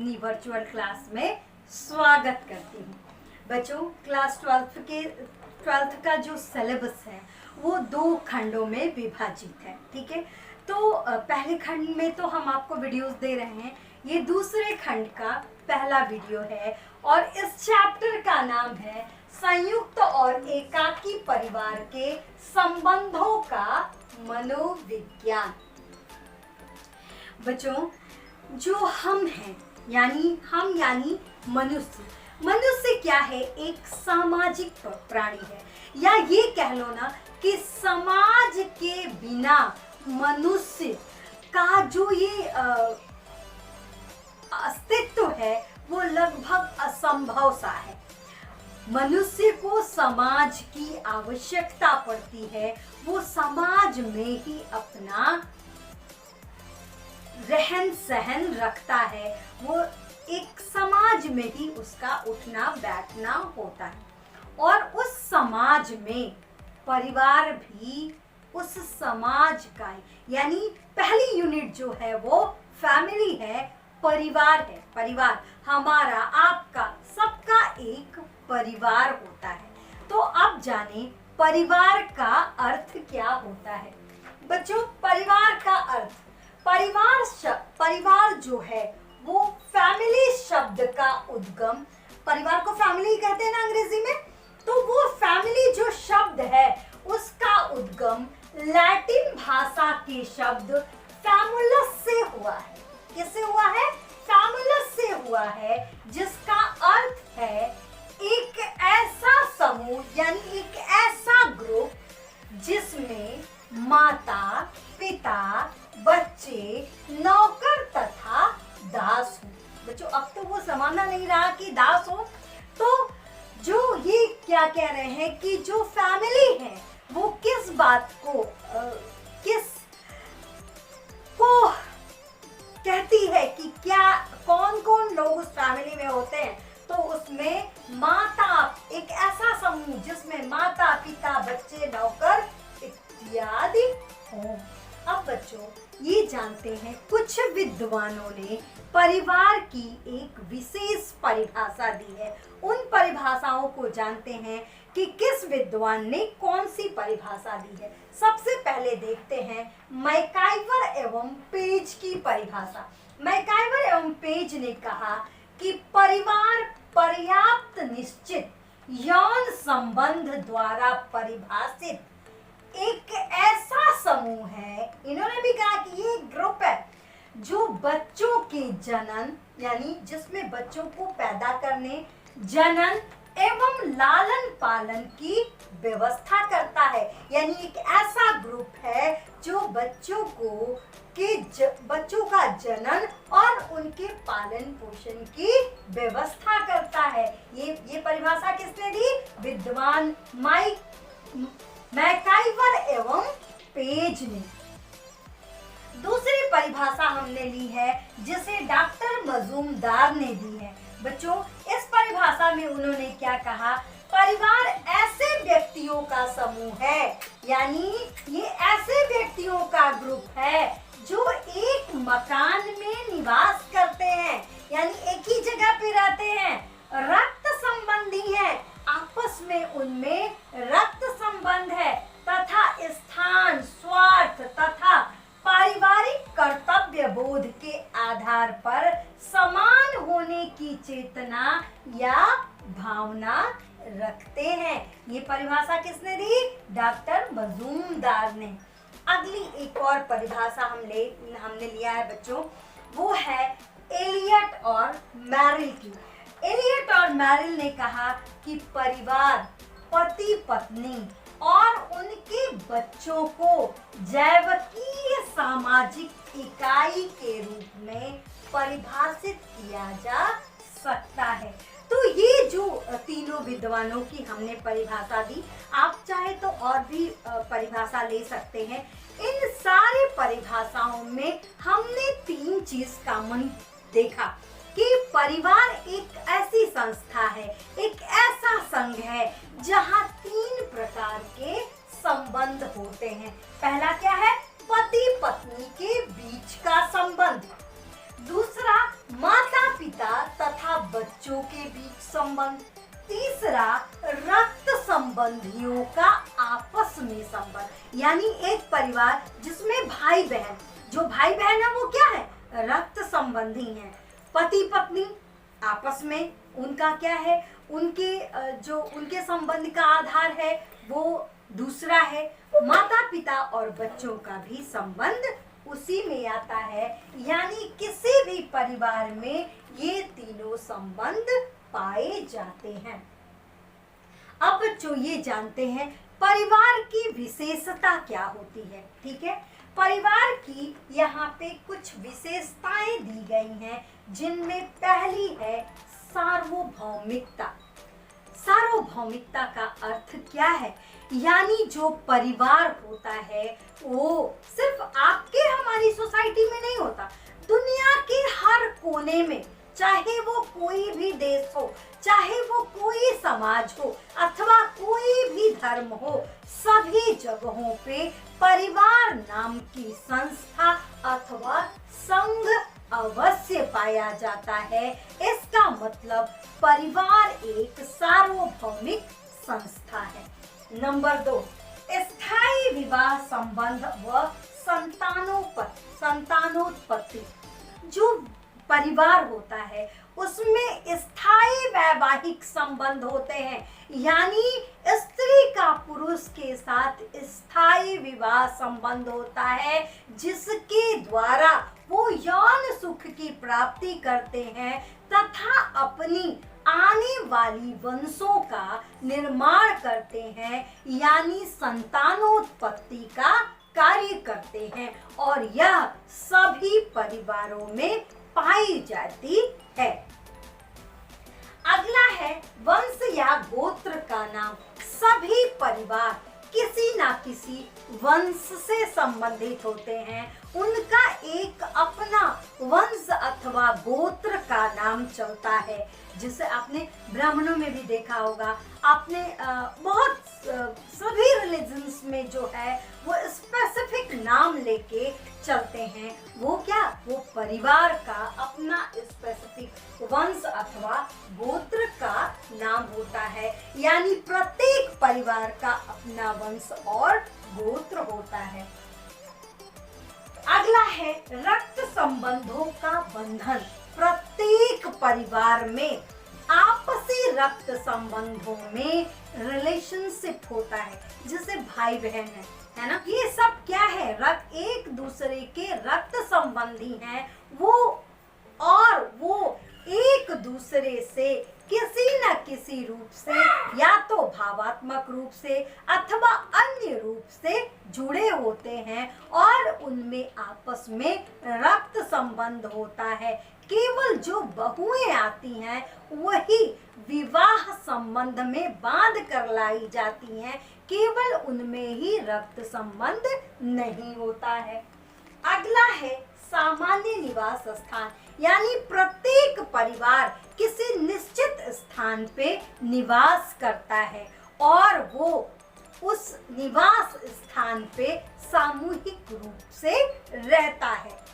अपनी virtual class में स्वागत करती हूँ। बच्चों, क्लास 12th का जो सिलेबस है वो 2 खंडों में विभाजित है। ठीक है, तो पहले खंड में तो हम आपको वीडियोस दे रहे हैं, ये दूसरे खंड का पहला वीडियो है और इस चैप्टर का नाम है संयुक्त और एकाकी परिवार के संबंधों का मनोविज्ञान। बच्चों, जो हम हैं यानी मनुष्य क्या है? एक सामाजिक प्राणी है, या ये कह लो ना कि समाज के बिना मनुष्य का जो ये अस्तित्व है वो लगभग असंभव सा है। मनुष्य को समाज की आवश्यकता पड़ती है, वो समाज में ही अपना रहन सहन रखता है, वो एक समाज में ही उसका उठना बैठना होता है। और उस समाज में परिवार भी उस समाज का, यानी पहली यूनिट जो है वो फैमिली है, परिवार है। परिवार हमारा, आपका, सबका एक परिवार होता है। तो अब जाने परिवार का अर्थ क्या होता है। बच्चों, परिवार का अर्थ, परिवार जो है वो फैमिली शब्द का उद्गम, परिवार को फैमिली कहते हैं ना अंग्रेजी में, तो वो फैमिली जो शब्द है उसका उद्गम लैटिन भाषा के शब्द फैमुलस से हुआ है। किससे हुआ है? फैमुलस से हुआ है, जिसका अर्थ है एक ऐसा समूह, यानी एक ऐसा ग्रुप जिसमें माता, पिता, बच्चे, नौकर तथा दास हो। बच्चों, अब तो वो जमाना नहीं रहा कि दास हो। तो जो ये क्या कह रहे हैं कि जो फैमिली है वो किस बात को कहती है कि क्या कौन कौन लोग उस फैमिली में होते हैं। तो उसमें माता, एक ऐसा समूह जिसमें माता, पिता, बच्चे, नौकर इत्यादि हो। अब बच्चों, ये जानते हैं कुछ विद्वानों ने परिवार की एक विशेष परिभाषा दी है। उन परिभाषाओं को जानते हैं कि किस विद्वान ने कौन सी परिभाषा दी है। सबसे पहले देखते हैं मैकाइवर एवं पेज की परिभाषा। मैकाइवर एवं पेज ने कहा कि परिवार पर्याप्त निश्चित यौन संबंध द्वारा परिभाषित एक ऐसा समूह है। इन्होंने भी कहा कि ये ग्रुप है जो बच्चों के जनन, यानी जिसमें बच्चों को पैदा करने, जनन एवं लालन पालन की व्यवस्था करता है। यानी एक ऐसा ग्रुप है जो बच्चों का जनन और उनके पालन पोषण की व्यवस्था करता है। ये परिभाषा किसने दी? विद्वान मैकाइवर एवं पेज ने। दूसरी परिभाषा हमने ली है जिसे डॉक्टर मजूमदार ने दी है। बच्चों, इस परिभाषा में उन्होंने क्या कहा? परिवार ऐसे व्यक्तियों का समूह है, यानी ये ऐसे व्यक्तियों का ग्रुप है जो एक मकान में निवास करते हैं, यानी एक ही जगह पे रहते हैं, रक्त संबंधी हैं, आपस में उनमें रक्त संबंध है तथा स्थान, स्वार्थ तथा पारिवारिक कर्तव्य बोध के आधार पर समान होने की चेतना या भावना रखते हैं। ये परिभाषा किसने दी? डॉक्टर मजूमदार ने। अगली एक और परिभाषा हमने लिया है बच्चों, वो है एलियट और मैरिल की। एलियट और मैरिल ने कहा कि परिवार पति पत्नी और उनके बच्चों को जैविकीय सामाजिक इकाई के रूप में परिभाषित किया जा सकता है। तो ये जो तीनों विद्वानों की हमने परिभाषा दी, आप चाहे तो और भी परिभाषा ले सकते हैं। इन सारे परिभाषाओं में हमने 3 चीज कॉमन देखा कि परिवार एक ऐसी संस्था है, एक ऐसा संघ है जहां 3 प्रकार के संबंध होते हैं। पहला क्या है? पति पत्नी के बीच का संबंध। दूसरा, माता पिता तथा बच्चों के बीच संबंध। तीसरा, रक्त संबंधियों का आपस में संबंध, यानी एक परिवार जिसमें भाई बहन, जो भाई बहन है वो क्या है, रक्त संबंधी हैं। पति पत्नी आपस में उनका क्या है, उनके संबंध का आधार है वो दूसरा है। माता पिता और बच्चों का भी संबंध उसी में आता है, यानी किसी भी परिवार में ये तीनों संबंध पाए जाते हैं। अब बच्चों ये जानते हैं परिवार की विशेषता क्या होती है। ठीक है, परिवार की यहाँ पे कुछ विशेषताएं दी गई हैं, जिनमें पहली है सार्वभौमिकता। सार्वभौमिकता का अर्थ क्या है, यानी जो परिवार होता है वो सिर्फ आपके हमारी सोसाइटी में नहीं होता, दुनिया के हर कोने में, चाहे वो कोई भी देश हो, चाहे वो कोई समाज हो अथवा कोई भी धर्म हो, सभी जगहों पे परिवार नाम की संस्था अथवा संघ अवश्य पाया जाता है। इसका मतलब परिवार एक सार्वभौमिक संस्था है। नंबर 2, स्थायी विवाह संबंध व संतानोत्पत्ति। जो परिवार होता है उसमें स्थायी वैवाहिक संबंध होते हैं, यानी स्त्री का पुरुष के साथ स्थायी विवाह संबंध होता है, जिसके द्वारा वो यौन सुख की प्राप्ति करते हैं तथा अपनी आने वाली वंशों का निर्माण करते हैं, यानी संतानोत्पत्ति का कार्य करते हैं, और यह सभी परिवारों में पाई जाती है। अगला है वंश या गोत्र का नाम। सभी परिवार किसी ना किसी वंश से संबंधित होते हैं, उनका एक अपना वंश अथवा गोत्र का नाम चलता है, जिसे आपने ब्राह्मणों में भी देखा होगा। आपने बहुत सभी रिलीजन्स में जो है वो स्पेसिफिक नाम लेके चलते हैं। वो क्या, वो परिवार का अपना स्पेसिफिक वंश अथवा गोत्र का नाम होता है, यानी प्रत्येक परिवार का अपना वंश और गोत्र होता है। अगला है रक्त संबंधों का बंधन। प्रत्येक परिवार में आपसी रक्त संबंधों में रिलेशनशिप होता है, जैसे भाई बहन है ना, ये सब क्या है, रक्त, एक दूसरे के रक्त संबंधी हैं वो, और वो एक दूसरे से किसी न किसी रूप से, या तो भावात्मक रूप से अथवा अन्य रूप से जुड़े होते हैं, और उनमें आपस में रक्त संबंध होता है। केवल जो बहुएं आती हैं वही विवाह संबंध में बांध कर लाई जाती हैं, केवल उनमें ही रक्त संबंध नहीं होता है। अगला है सामान्य निवास स्थान, यानी प्रत्येक परिवार किसी निश्चित स्थान पे निवास करता है और वो उस निवास स्थान पे सामूहिक रूप से रहता है।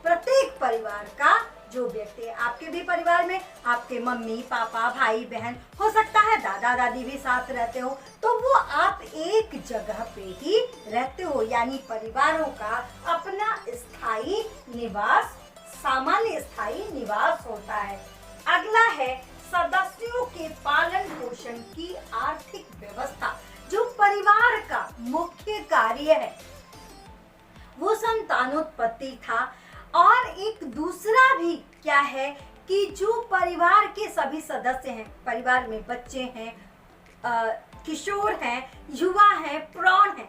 प्रत्येक परिवार का जो व्यक्ति है, आपके भी परिवार में आपके मम्मी पापा भाई बहन, हो सकता है दादा दादी भी साथ रहते हो, तो वो आप एक जगह पे ही रहते हो, यानी परिवारों का अपना स्थायी निवास, सामान्य स्थायी निवास होता है। अगला है सदस्यों के पालन पोषण की आर्थिक व्यवस्था। जो परिवार का मुख्य कार्य है वो संतानोत्पत्ति था, और एक दूसरा भी क्या है कि जो परिवार के सभी सदस्य हैं, परिवार में बच्चे हैं, किशोर हैं, युवा हैं, प्रौढ़ हैं,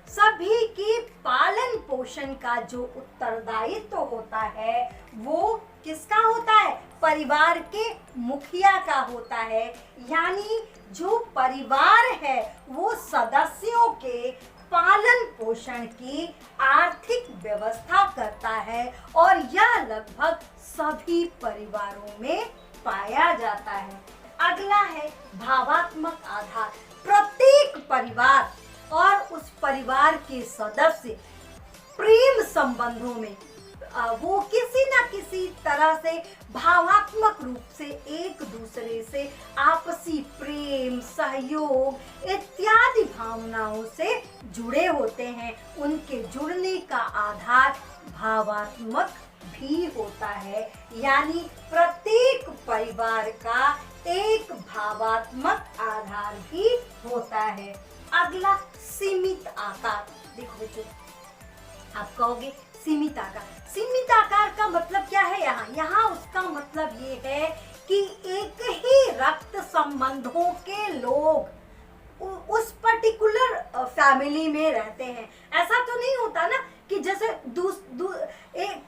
सभी के पालन पोषण का जो उत्तरदायित्व होता है वो किसका होता है, परिवार के मुखिया का होता है। यानी जो परिवार है वो सदस्यों के पालन पोषण की आर्थिक व्यवस्था करता है, और यह लगभग सभी परिवारों में पाया जाता है। अगला है भावात्मक आधार। प्रत्येक परिवार और उस परिवार के सदस्य प्रेम संबंधों में वो किसी न किसी तरह से भावात्मक रूप से एक दूसरे से आपसी प्रेम, सहयोग इत्यादि भावनाओं से जुड़े होते हैं। उनके जुड़ने का आधार भावात्मक भी होता है, यानी प्रत्येक परिवार का एक भावात्मक आधार भी होता है। अगला सीमित आकार। देखो बच्चों, आप कहोगे सीमित आकार, सीमित आकार का मतलब क्या है? यहाँ उसका मतलब ये है कि एक ही रक्त संबंधों के लोग उस पर्टिकुलर फैमिली में रहते हैं। ऐसा तो नहीं होता ना कि जैसे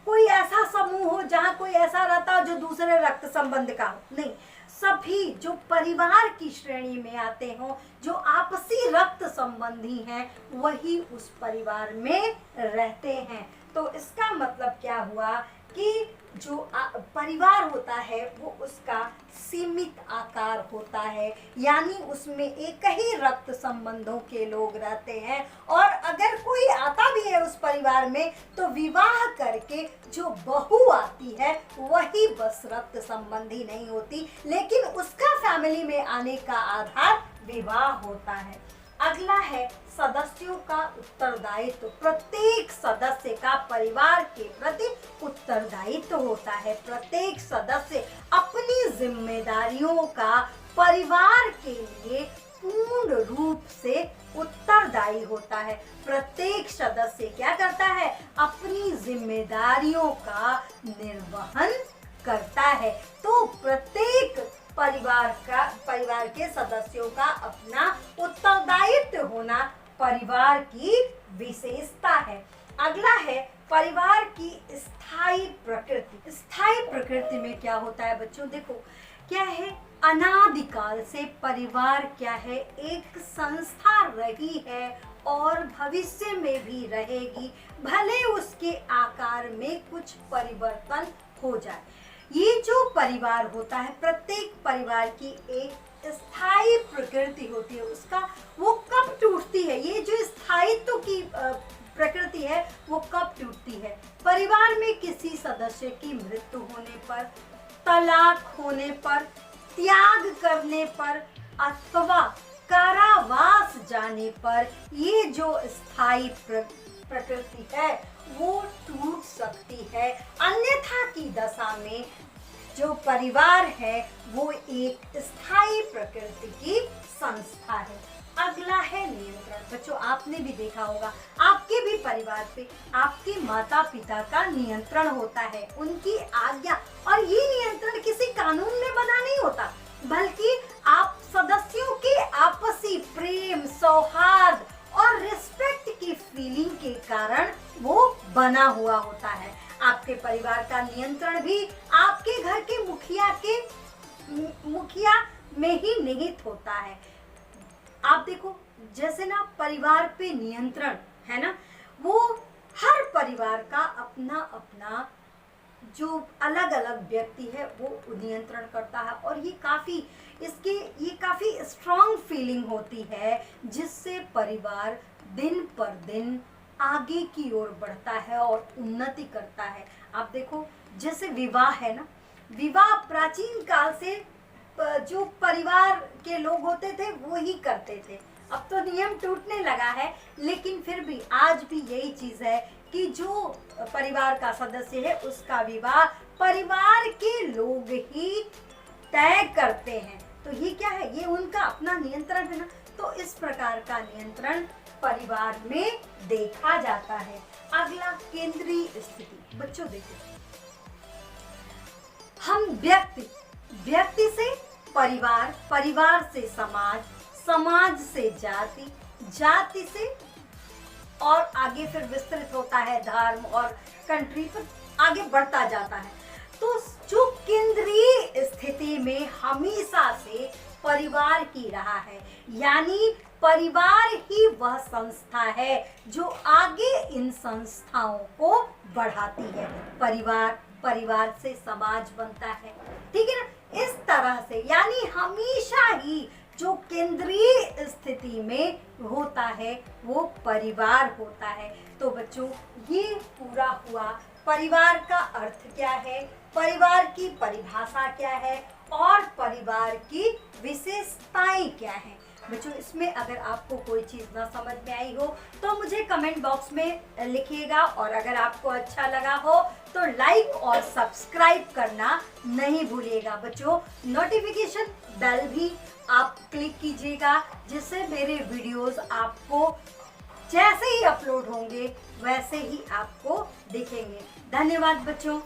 कोई ऐसा समूह हो जहाँ कोई ऐसा रहता हो जो दूसरे रक्त संबंध का हो। नहीं, सभी जो परिवार की श्रेणी में आते हो, जो आपसी रक्त संबंधी हैं, वही उस परिवार में रहते हैं। तो इसका मतलब क्या हुआ कि जो परिवार होता है वो उसका सीमित आकार होता है, यानी उसमें एक ही रक्त संबंधों के लोग रहते हैं। और अगर कोई आता भी है उस परिवार में तो विवाह करके जो बहू आती है वही बस रक्त संबंधी नहीं होती, लेकिन उसका फैमिली में आने का आधार विवाह होता है। अगला है सदस्यों का उत्तरदायित्व। प्रत्येक सदस्य का परिवार के प्रति उत्तरदायित्व होता है। प्रत्येक सदस्य अपनी जिम्मेदारियों का परिवार के लिए पूर्ण रूप से उत्तरदायी होता है। प्रत्येक सदस्य क्या करता है? अपनी जिम्मेदारियों का निर्वहन करता है। तो प्रत्येक परिवार के सदस्यों का अपना उत्तरदायित्व होना परिवार की विशेषता है। अगला है परिवार की स्थायी प्रकृति। स्थायी प्रकृति में क्या होता है बच्चों? देखो क्या है, अनादिकाल से परिवार क्या है, एक संस्था रही है और भविष्य में भी रहेगी, भले उसके आकार में कुछ परिवर्तन हो जाए। ये जो परिवार होता है, प्रत्येक परिवार की एक स्थायी प्रकृति होती है। उसका वो कब टूटती है? ये जो स्थायित्व की प्रकृति है वो कब टूटती है? परिवार में किसी सदस्य की मृत्यु होने पर, तलाक होने पर, त्याग करने पर अथवा कारावास जाने पर ये जो स्थायी प्रकृति है वो टूट सकती है। अन्यथा की दशा में जो परिवार है वो एक स्थायी प्रकृति की संस्था है। अगला है नियंत्रण। बच्चों आपने भी देखा होगा, आपके भी परिवार पे आपके माता पिता का नियंत्रण होता है, उनकी आज्ञा। और ये नियंत्रण किसी कानून में बना नहीं होता, बल्कि आप सदस्यों के आपसी प्रेम, सौहार्द और रिस्पेक्ट की फीलिंग के कारण वो बना हुआ होता है। आपके परिवार का नियंत्रण भी आपके घर के मुखिया में ही निहित होता है। आप देखो जैसे ना परिवार पे नियंत्रण है ना, वो हर परिवार का अपना अपना जो अलग अलग व्यक्ति है वो नियंत्रण करता है। और ये काफी स्ट्रॉन्ग फीलिंग होती है, जिससे परिवार दिन पर दिन आगे की ओर बढ़ता है और उन्नति करता है। आप देखो जैसे विवाह है ना, विवाह प्राचीन काल से जो परिवार के लोग होते थे वो ही करते थे। अब तो नियम टूटने लगा है, लेकिन फिर भी आज भी यही चीज है कि जो परिवार का सदस्य है उसका विवाह परिवार के लोग ही तय करते हैं। तो ये क्या है? ये उनका अपना नियंत्रण है ना। तो इस प्रकार का नियंत्रण परिवार में देखा जाता है। अगला केंद्रीय स्थिति। बच्चों देखो, हम व्यक्ति से परिवार, परिवार से समाज, समाज से जाति, जाति से और आगे फिर विस्तृत होता है धर्म और कंट्री, पर आगे बढ़ता जाता है। तो जो केंद्रीय स्थिति में हमेशा से परिवार की रहा है, यानी परिवार ही वह संस्था है जो आगे इन संस्थाओं को बढ़ाती है। परिवार से समाज बनता है, ठीक है ना। इस तरह से यानी हमेशा ही जो केंद्रीय स्थिति में होता है वो परिवार होता है। तो बच्चों ये पूरा हुआ परिवार का अर्थ क्या है, परिवार की परिभाषा क्या है और परिवार की विशेषताएं क्या हैं। बच्चों इसमें अगर आपको कोई चीज़ ना समझ में आई हो तो मुझे कमेंट बॉक्स में लिखिएगा, और अगर आपको अच्छा लगा हो तो लाइक और सब्सक्राइब करना नहीं भूलिएगा। बच्चों नोटिफिकेशन बेल भी आप क्लिक कीजिएगा, जिससे मेरे वीडियोस आपको जैसे ही अपलोड होंगे वैसे ही आपको दिखेंगे। धन्यवाद बच्चों।